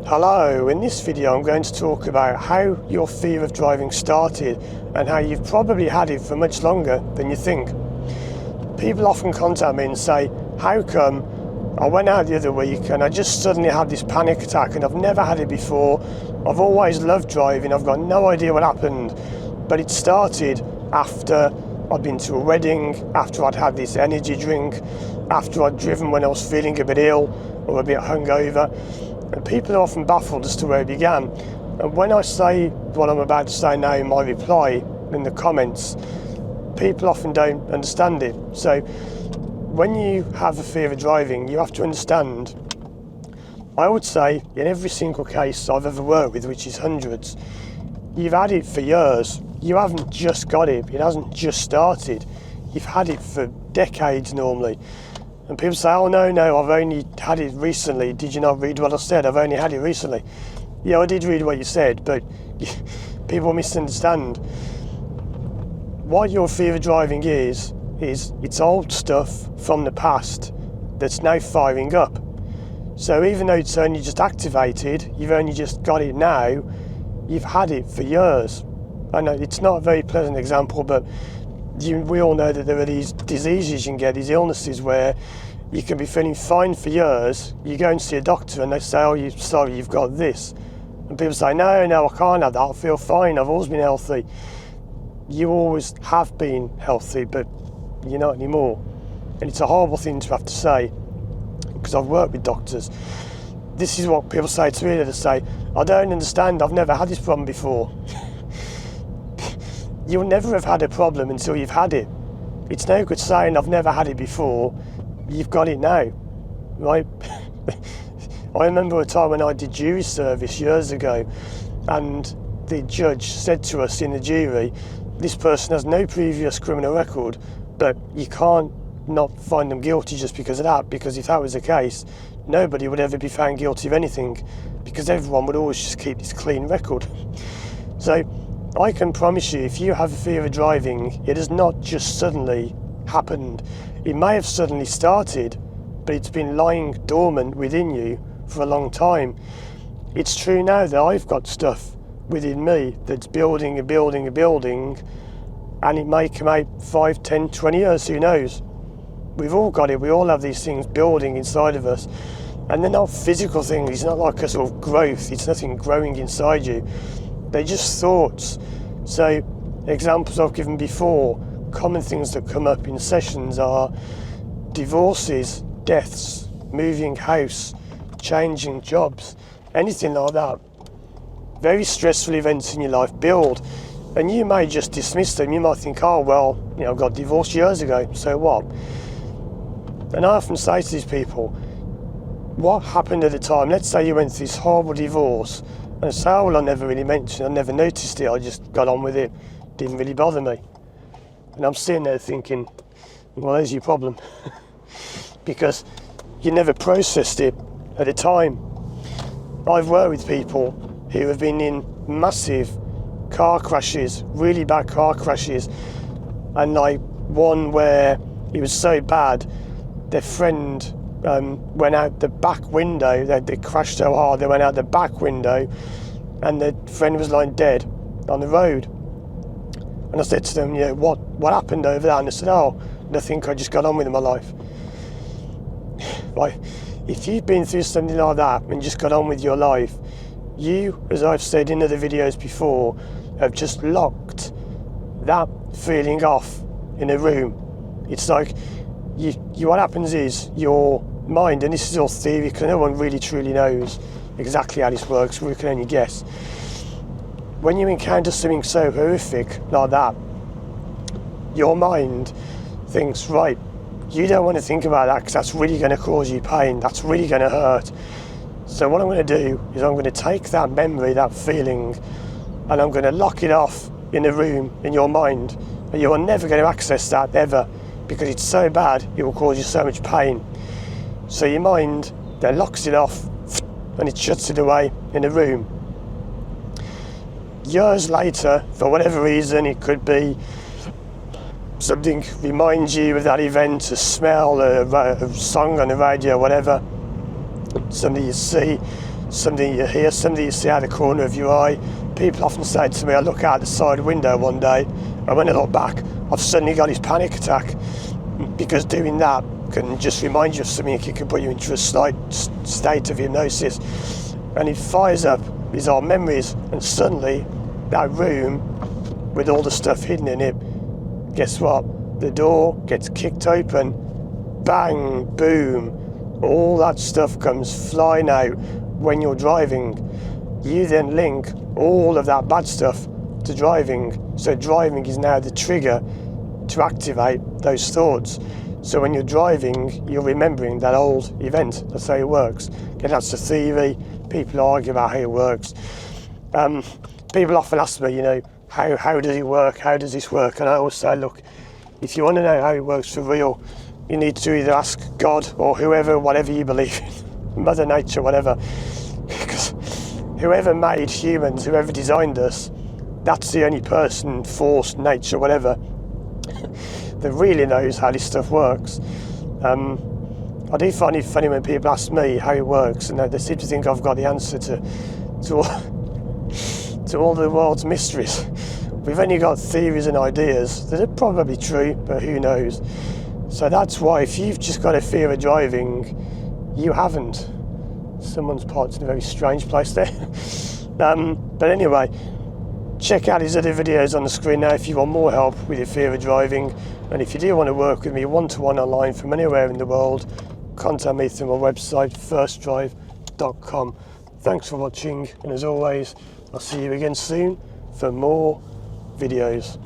Hello, in this video I'm going to talk about how your fear of driving started and how you've probably had it for much longer than you think. People often contact me and say, how come I went out the other week and I just suddenly had this panic attack and I've never had it before. I've always loved driving, I've got no idea what happened, but it started after I'd been to a wedding, after I'd had this energy drink, after I'd driven when I was feeling a bit ill or a bit hungover. And people are often baffled as to where it began. And when I say what I'm about to say now in my reply, in the comments, people often don't understand it. So when you have a fear of driving, you have to understand, I would say in every single case I've ever worked with, which is hundreds, you've had it for years. You haven't just got it, it hasn't just started. You've had it for decades normally. And people say, oh no, I've only had it recently. Did you not read what I said? I've only had it recently. Yeah, I did read what you said, but people misunderstand. What your fear of driving is it's old stuff from the past that's now firing up. So even though it's only just activated, you've only just got it now, you've had it for years. I know it's not a very pleasant example, but we all know that there are these diseases you can get, these illnesses where you can be feeling fine for years. You go and see a doctor and they say, oh, you've got this. And people say, no, I can't have that, I feel fine, I've always been healthy. You always have been healthy, but you're not anymore. And it's a horrible thing to have to say, because I've worked with doctors. This is what people say to me, they say, I don't understand, I've never had this problem before. You'll never have had a problem until you've had it. It's no good saying I've never had it before, you've got it now, right? I remember a time when I did jury service years ago, and the judge said to us in the jury, this person has no previous criminal record, but you can't not find them guilty just because of that, because if that was the case, nobody would ever be found guilty of anything, because everyone would always just keep this clean record. So I can promise you, if you have a fear of driving, it has not just suddenly happened. It may have suddenly started, but it's been lying dormant within you for a long time. It's true now that I've got stuff within me that's building, and it may come out 5, 10, 20 years, who knows? We've all got it, we all have these things building inside of us. And they're not physical things, it's not like a sort of growth, it's nothing growing inside you. They're just thoughts. So, examples I've given before, common things that come up in sessions are divorces, deaths, moving house, changing jobs, anything like that. Very stressful events in your life build, and you may just dismiss them. You might think, oh well, I got divorced years ago, so what? And I often say to these people, what happened at the time? Let's say you went through this horrible divorce, and I say, oh well, I never really mentioned it, I never noticed it, I just got on with it, didn't really bother me. And I'm sitting there thinking, well, there's your problem. Because you never processed it at the time. I've worked with people who have been in massive car crashes, really bad car crashes, and like one where it was so bad, their friend went out the back window. They crashed so hard they went out the back window, and the friend was lying dead on the road. And I said to them, what happened over there? And they said, oh, nothing, I just got on with my life. Like, if you've been through something like that and just got on with your life, you, as I've said in other videos before, have just locked that feeling off in a room. It's like, what happens is your mind, and this is all theory because no one really truly knows exactly how this works, we can only guess. When you encounter something so horrific like that, your mind thinks, right, you don't want to think about that because that's really going to cause you pain, that's really going to hurt. So what I'm going to do is I'm going to take that memory, that feeling, and I'm going to lock it off in a room in your mind, and you are never going to access that ever, because it's so bad, it will cause you so much pain. So your mind then locks it off and it shuts it away in a room. Years later, for whatever reason, it could be something reminds you of that event, a smell, a song on the radio, whatever, something you see, something you hear, something you see out of the corner of your eye. People often say to me, I look out the side window one day, and when I look back, I've suddenly got this panic attack, because doing that can just remind you of something. It can put you into a slight state of hypnosis, and it fires up these old memories, and suddenly that room with all the stuff hidden in it, guess what? The door gets kicked open, bang, boom, all that stuff comes flying out when you're driving. You then link all of that bad stuff to driving, so driving is now the trigger to activate those thoughts. So when you're driving, you're remembering that old event. That's how it works. Okay, that's the theory. People argue about how it works. People often ask me, how does it work? How does this work? And I always say, look, if you want to know how it works for real, you need to either ask God or whoever, whatever you believe in, Mother Nature, whatever. Because whoever made humans, whoever designed us, that's the only person, force, nature, whatever, that really knows how this stuff works. I do find it funny when people ask me how it works, and they seem to think I've got the answer to all the world's mysteries. We've only got theories and ideas that are probably true, but who knows. So that's why, if you've just got a fear of driving, you haven't. Someone's parked in a very strange place there. But anyway, check out these other videos on the screen now if you want more help with your fear of driving. And if you do want to work with me one-to-one online from anywhere in the world, contact me through my website, firstdrive.com. Thanks for watching, and as always, I'll see you again soon for more videos.